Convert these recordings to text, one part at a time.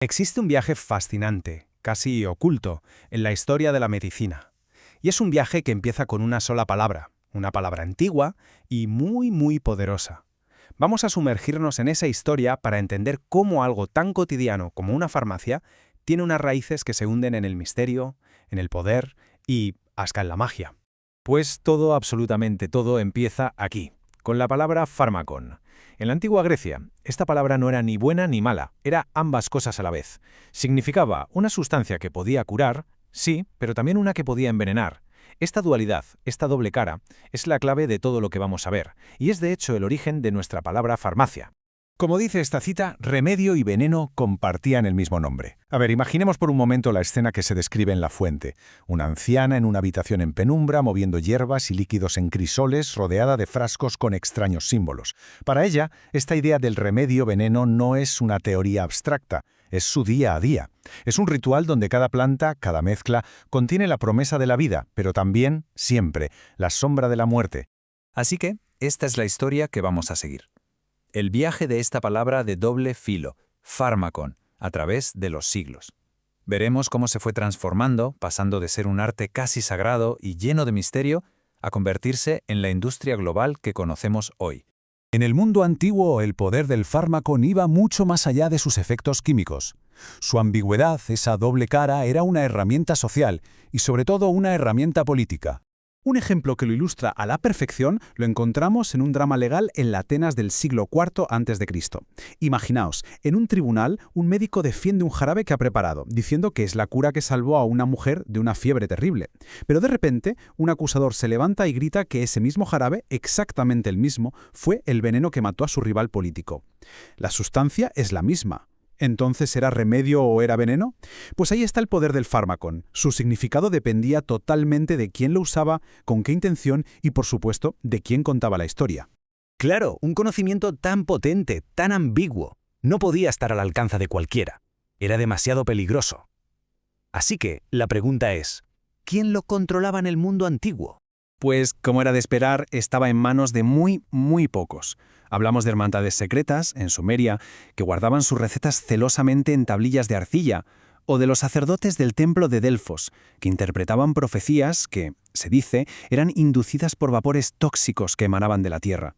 Existe un viaje fascinante, casi oculto, en la historia de la medicina. Y es un viaje que empieza con una palabra antigua y muy poderosa. Vamos a sumergirnos en esa historia para entender cómo algo tan cotidiano como una farmacia tiene unas raíces que se hunden en el misterio, en el poder y hasta en la magia. Pues todo, absolutamente todo, empieza aquí, con la palabra fármacon. En la antigua Grecia, esta palabra no era ni buena ni mala, era ambas cosas a la vez. Significaba una sustancia que podía curar, sí, pero también una que podía envenenar. Esta dualidad, esta doble cara, es la clave de todo lo que vamos a ver, y es de hecho el origen de nuestra palabra farmacia. Como dice esta cita, remedio y veneno compartían el mismo nombre. A ver, imaginemos por un momento la escena que se describe en La Fuente. Una anciana en una habitación en penumbra, moviendo hierbas y líquidos en crisoles, rodeada de frascos con extraños símbolos. Para ella, esta idea del remedio-veneno no es una teoría abstracta, es su día a día. Es un ritual donde cada planta, cada mezcla, contiene la promesa de la vida, pero también, siempre, la sombra de la muerte. Así que, esta es la historia que vamos a seguir. El viaje de esta palabra de doble filo, fármacon, a través de los siglos. Veremos cómo se fue transformando, pasando de ser un arte casi sagrado y lleno de misterio, a convertirse en la industria global que conocemos hoy. En el mundo antiguo, el poder del fármaco iba mucho más allá de sus efectos químicos. Su ambigüedad, esa doble cara, era una herramienta social y sobre todo una herramienta política. Un ejemplo que lo ilustra a la perfección lo encontramos en un drama legal en la Atenas del siglo IV a.C. Imaginaos, en un tribunal, un médico defiende un jarabe que ha preparado, diciendo que es la cura que salvó a una mujer de una fiebre terrible. Pero de repente, un acusador se levanta y grita que ese mismo jarabe, exactamente el mismo, fue el veneno que mató a su rival político. La sustancia es la misma. ¿Entonces era remedio o era veneno? Pues ahí está el poder del fármacon. Su significado dependía totalmente de quién lo usaba, con qué intención y, por supuesto, de quién contaba la historia. Claro, un conocimiento tan potente, tan ambiguo, no podía estar al alcance de cualquiera. Era demasiado peligroso. Así que, la pregunta es, ¿quién lo controlaba en el mundo antiguo? Pues, como era de esperar, estaba en manos de muy pocos. Hablamos de hermandades secretas, en Sumeria, que guardaban sus recetas celosamente en tablillas de arcilla, o de los sacerdotes del templo de Delfos, que interpretaban profecías que, se dice, eran inducidas por vapores tóxicos que emanaban de la tierra.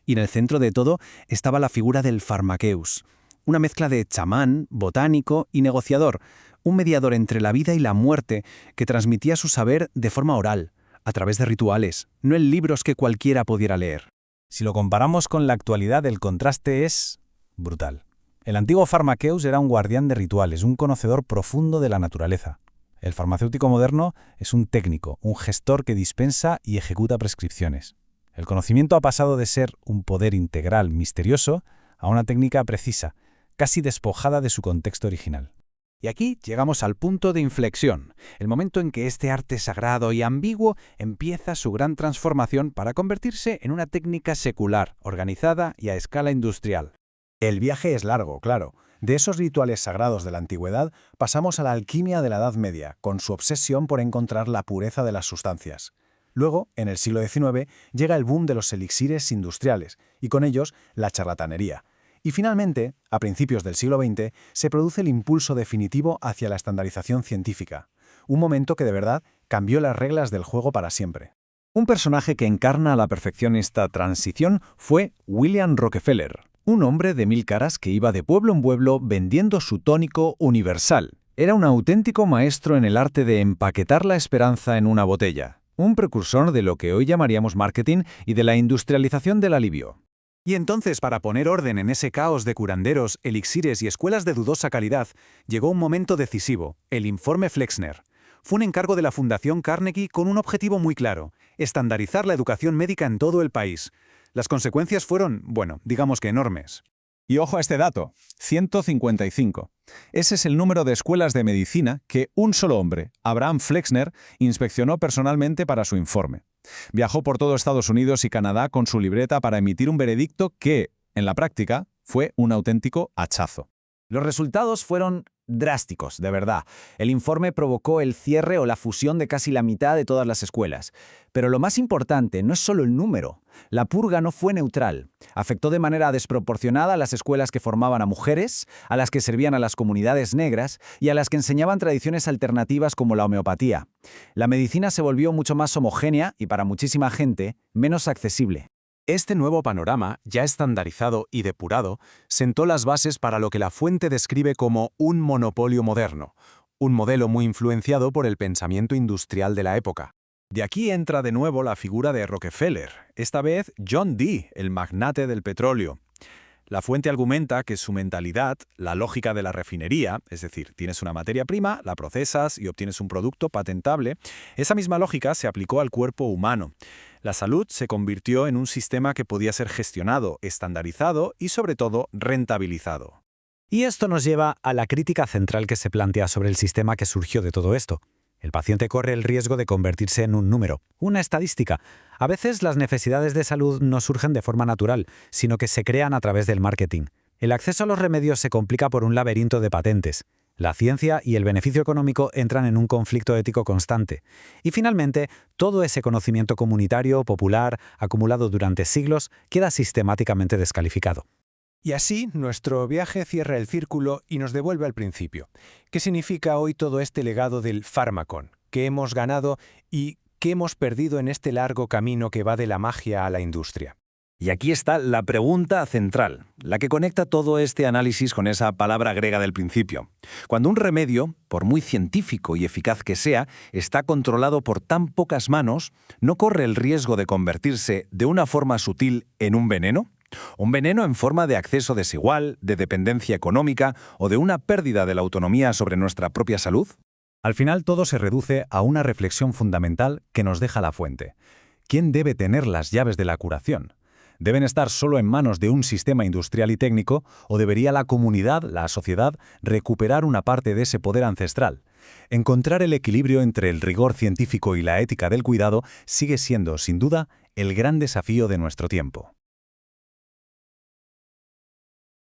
Y en el centro de todo estaba la figura del farmaqueus, una mezcla de chamán, botánico y negociador, un mediador entre la vida y la muerte que transmitía su saber de forma oral, a través de rituales, no en libros que cualquiera pudiera leer. Si lo comparamos con la actualidad, el contraste es brutal. El antiguo farmaqueus era un guardián de rituales, un conocedor profundo de la naturaleza. El farmacéutico moderno es un técnico, un gestor que dispensa y ejecuta prescripciones. El conocimiento ha pasado de ser un poder integral misterioso a una técnica precisa, casi despojada de su contexto original. Y aquí llegamos al punto de inflexión, el momento en que este arte sagrado y ambiguo empieza su gran transformación para convertirse en una técnica secular, organizada y a escala industrial. El viaje es largo, claro. De esos rituales sagrados de la antigüedad pasamos a la alquimia de la Edad Media, con su obsesión por encontrar la pureza de las sustancias. Luego, en el siglo XIX, llega el boom de los elixires industriales, y con ellos la charlatanería. Y finalmente, a principios del siglo XX, se produce el impulso definitivo hacia la estandarización científica, un momento que de verdad cambió las reglas del juego para siempre. Un personaje que encarna a la perfección esta transición fue William Rockefeller, un hombre de 1000 caras que iba de pueblo en pueblo vendiendo su tónico universal. Era un auténtico maestro en el arte de empaquetar la esperanza en una botella, un precursor de lo que hoy llamaríamos marketing y de la industrialización del alivio. Y entonces, para poner orden en ese caos de curanderos, elixires y escuelas de dudosa calidad, llegó un momento decisivo, el informe Flexner. Fue un encargo de la Fundación Carnegie con un objetivo muy claro: estandarizar la educación médica en todo el país. Las consecuencias fueron, bueno, digamos que enormes. Y ojo a este dato, 155. Ese es el número de escuelas de medicina que un solo hombre, Abraham Flexner, inspeccionó personalmente para su informe. Viajó por todo Estados Unidos y Canadá con su libreta para emitir un veredicto que, en la práctica, fue un auténtico hachazo. Los resultados fueron drásticos, de verdad. El informe provocó el cierre o la fusión de casi la mitad de todas las escuelas. Pero lo más importante no es solo el número. La purga no fue neutral. Afectó de manera desproporcionada a las escuelas que formaban a mujeres, a las que servían a las comunidades negras y a las que enseñaban tradiciones alternativas como la homeopatía. La medicina se volvió mucho más homogénea y, para muchísima gente, menos accesible. Este nuevo panorama, ya estandarizado y depurado, sentó las bases para lo que la fuente describe como un monopolio moderno, un modelo muy influenciado por el pensamiento industrial de la época. De aquí entra de nuevo la figura de Rockefeller, esta vez John Dee, el magnate del petróleo. La fuente argumenta que su mentalidad, la lógica de la refinería, es decir, tienes una materia prima, la procesas y obtienes un producto patentable, esa misma lógica se aplicó al cuerpo humano. La salud se convirtió en un sistema que podía ser gestionado, estandarizado y, sobre todo, rentabilizado. Y esto nos lleva a la crítica central que se plantea sobre el sistema que surgió de todo esto. El paciente corre el riesgo de convertirse en un número, una estadística. A veces las necesidades de salud no surgen de forma natural, sino que se crean a través del marketing. El acceso a los remedios se complica por un laberinto de patentes. La ciencia y el beneficio económico entran en un conflicto ético constante. Y finalmente, todo ese conocimiento comunitario, popular, acumulado durante siglos, queda sistemáticamente descalificado. Y así, nuestro viaje cierra el círculo y nos devuelve al principio. ¿Qué significa hoy todo este legado del fármacon? ¿Qué hemos ganado y qué hemos perdido en este largo camino que va de la magia a la industria? Y aquí está la pregunta central, la que conecta todo este análisis con esa palabra griega del principio. Cuando un remedio, por muy científico y eficaz que sea, está controlado por tan pocas manos, ¿no corre el riesgo de convertirse de una forma sutil en un veneno? ¿Un veneno en forma de acceso desigual, de dependencia económica o de una pérdida de la autonomía sobre nuestra propia salud? Al final todo se reduce a una reflexión fundamental que nos deja la fuente. ¿Quién debe tener las llaves de la curación? ¿Deben estar solo en manos de un sistema industrial y técnico o debería la comunidad, la sociedad, recuperar una parte de ese poder ancestral? Encontrar el equilibrio entre el rigor científico y la ética del cuidado sigue siendo, sin duda, el gran desafío de nuestro tiempo.